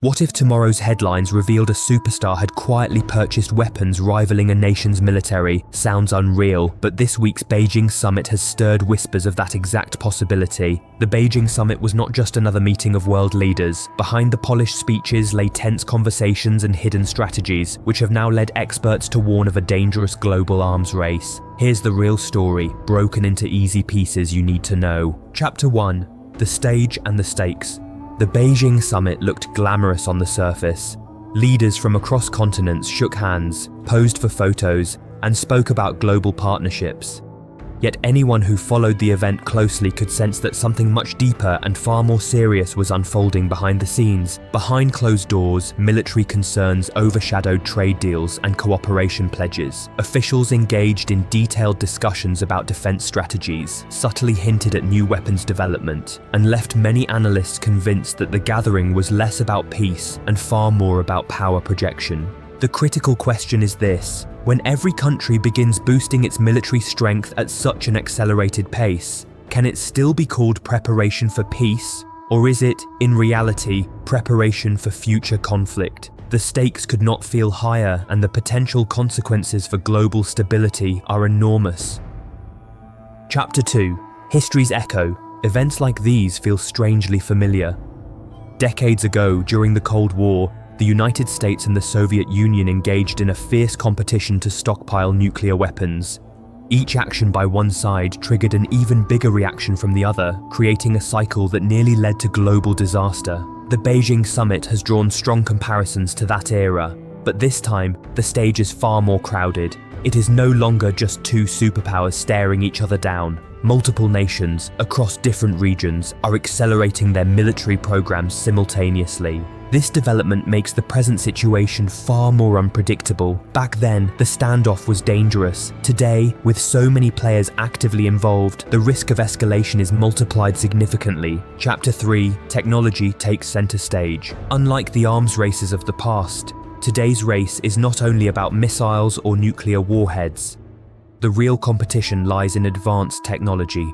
What if tomorrow's headlines revealed a superstar had quietly purchased weapons rivaling a nation's military? Sounds unreal, but this week's Beijing Summit has stirred whispers of that exact possibility. The Beijing Summit was not just another meeting of world leaders. Behind the polished speeches lay tense conversations and hidden strategies, which have now led experts to warn of a dangerous global arms race. Here's the real story, broken into easy pieces you need to know. Chapter 1. The Stage and the Stakes. The Beijing Summit looked glamorous on the surface. Leaders from across continents shook hands, posed for photos, and spoke about global partnerships. Yet anyone who followed the event closely could sense that something much deeper and far more serious was unfolding behind the scenes. Behind closed doors, military concerns overshadowed trade deals and cooperation pledges. Officials engaged in detailed discussions about defense strategies, subtly hinted at new weapons development, and left many analysts convinced that the gathering was less about peace and far more about power projection. The critical question is this: when every country begins boosting its military strength at such an accelerated pace, can it still be called preparation for peace? Or is it, in reality, preparation for future conflict? The stakes could not feel higher, and the potential consequences for global stability are enormous. Chapter 2. History's Echo. Events like these feel strangely familiar. Decades ago, during the Cold War, the United States and the Soviet Union engaged in a fierce competition to stockpile nuclear weapons. Each action by one side triggered an even bigger reaction from the other, creating a cycle that nearly led to global disaster. The Beijing Summit has drawn strong comparisons to that era, but this time, the stage is far more crowded. It is no longer just two superpowers staring each other down. Multiple nations, across different regions, are accelerating their military programs simultaneously. This development makes the present situation far more unpredictable. Back then, the standoff was dangerous. Today, with so many players actively involved, the risk of escalation is multiplied significantly. Chapter 3. Technology takes center stage. Unlike the arms races of the past, today's race is not only about missiles or nuclear warheads. The real competition lies in advanced technology.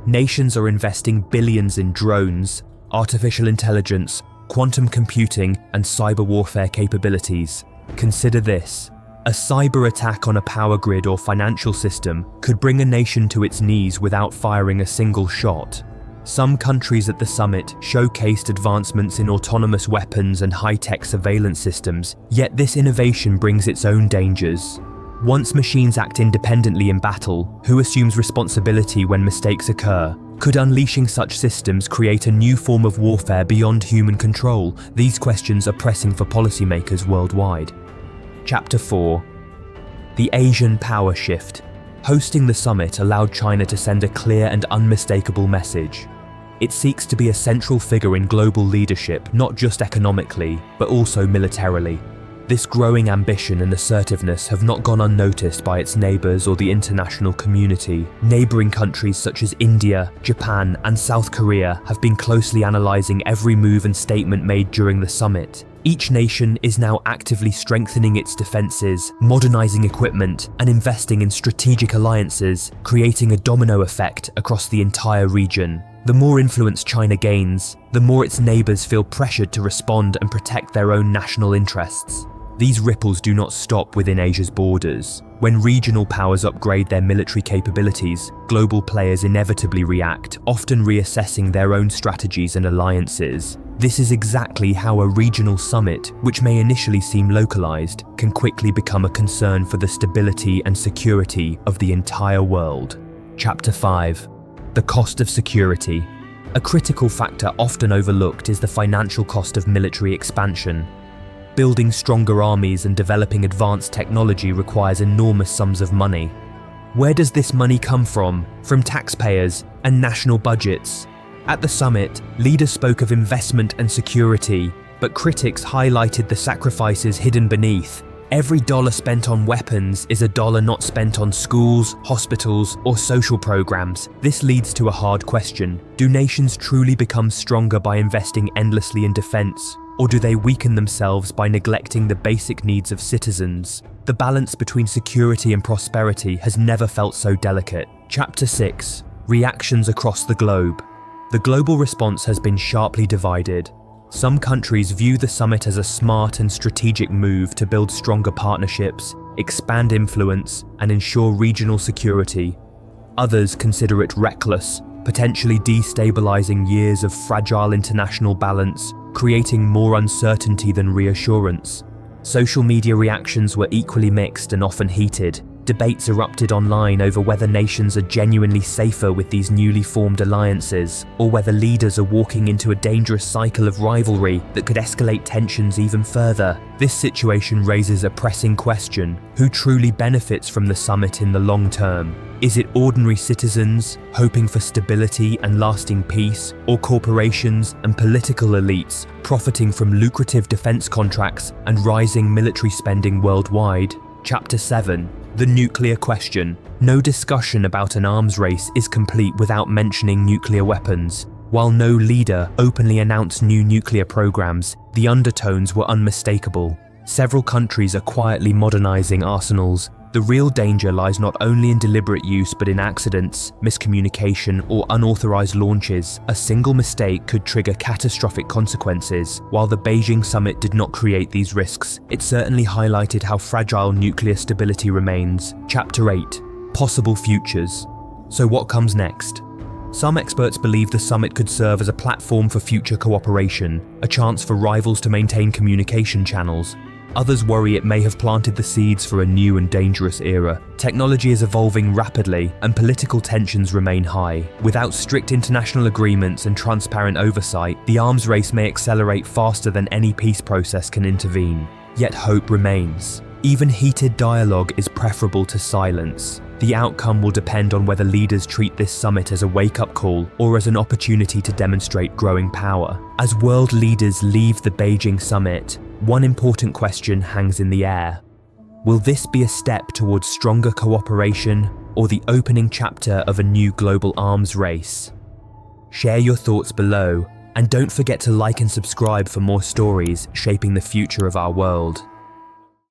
Nations are investing billions in drones, artificial intelligence, quantum computing, and cyber warfare capabilities. Consider this: a cyber attack on a power grid or financial system could bring a nation to its knees without firing a single shot. Some countries at the summit showcased advancements in autonomous weapons and high-tech surveillance systems, yet this innovation brings its own dangers. Once machines act independently in battle, who assumes responsibility when mistakes occur? Could unleashing such systems create a new form of warfare beyond human control? These questions are pressing for policymakers worldwide. Chapter 4. The Asian Power Shift. Hosting the summit allowed China to send a clear and unmistakable message. It seeks to be a central figure in global leadership, not just economically, but also militarily. This growing ambition and assertiveness have not gone unnoticed by its neighbours or the international community. Neighbouring countries such as India, Japan, and South Korea have been closely analysing every move and statement made during the summit. Each nation is now actively strengthening its defences, modernising equipment, and investing in strategic alliances, creating a domino effect across the entire region. The more influence China gains, the more its neighbours feel pressured to respond and protect their own national interests. These ripples do not stop within Asia's borders. When regional powers upgrade their military capabilities, global players inevitably react, often reassessing their own strategies and alliances. This is exactly how a regional summit, which may initially seem localized, can quickly become a concern for the stability and security of the entire world. Chapter 5. The cost of security. A critical factor often overlooked is the financial cost of military expansion. Building stronger armies and developing advanced technology requires enormous sums of money. Where does this money come from? From taxpayers and national budgets. At the summit, leaders spoke of investment and security, but critics highlighted the sacrifices hidden beneath. Every dollar spent on weapons is a dollar not spent on schools, hospitals, or social programs. This leads to a hard question. Do nations truly become stronger by investing endlessly in defense? Or do they weaken themselves by neglecting the basic needs of citizens? The balance between security and prosperity has never felt so delicate. Chapter 6. Reactions across the globe. The global response has been sharply divided. Some countries view the summit as a smart and strategic move to build stronger partnerships, expand influence, and ensure regional security. Others consider it reckless, potentially destabilizing years of fragile international balance, creating more uncertainty than reassurance. Social media reactions were equally mixed and often heated. Debates erupted online over whether nations are genuinely safer with these newly formed alliances, or whether leaders are walking into a dangerous cycle of rivalry that could escalate tensions even further. This situation raises a pressing question: who truly benefits from the summit in the long term? Is it ordinary citizens hoping for stability and lasting peace, or corporations and political elites profiting from lucrative defense contracts and rising military spending worldwide? Chapter 7. The nuclear question. No discussion about an arms race is complete without mentioning nuclear weapons. While no leader openly announced new nuclear programs, the undertones were unmistakable. Several countries are quietly modernizing arsenals. The real danger lies not only in deliberate use but in accidents, miscommunication, or unauthorized launches. A single mistake could trigger catastrophic consequences. While the Beijing Summit did not create these risks, it certainly highlighted how fragile nuclear stability remains. Chapter 8. Possible futures. So what comes next? Some experts believe the summit could serve as a platform for future cooperation, a chance for rivals to maintain communication channels. Others worry it may have planted the seeds for a new and dangerous era. Technology is evolving rapidly, and political tensions remain high. Without strict international agreements and transparent oversight, the arms race may accelerate faster than any peace process can intervene. Yet hope remains. Even heated dialogue is preferable to silence. The outcome will depend on whether leaders treat this summit as a wake-up call or as an opportunity to demonstrate growing power. As world leaders leave the Beijing Summit, one important question hangs in the air. Will this be a step towards stronger cooperation or the opening chapter of a new global arms race? Share your thoughts below, and don't forget to like and subscribe for more stories shaping the future of our world.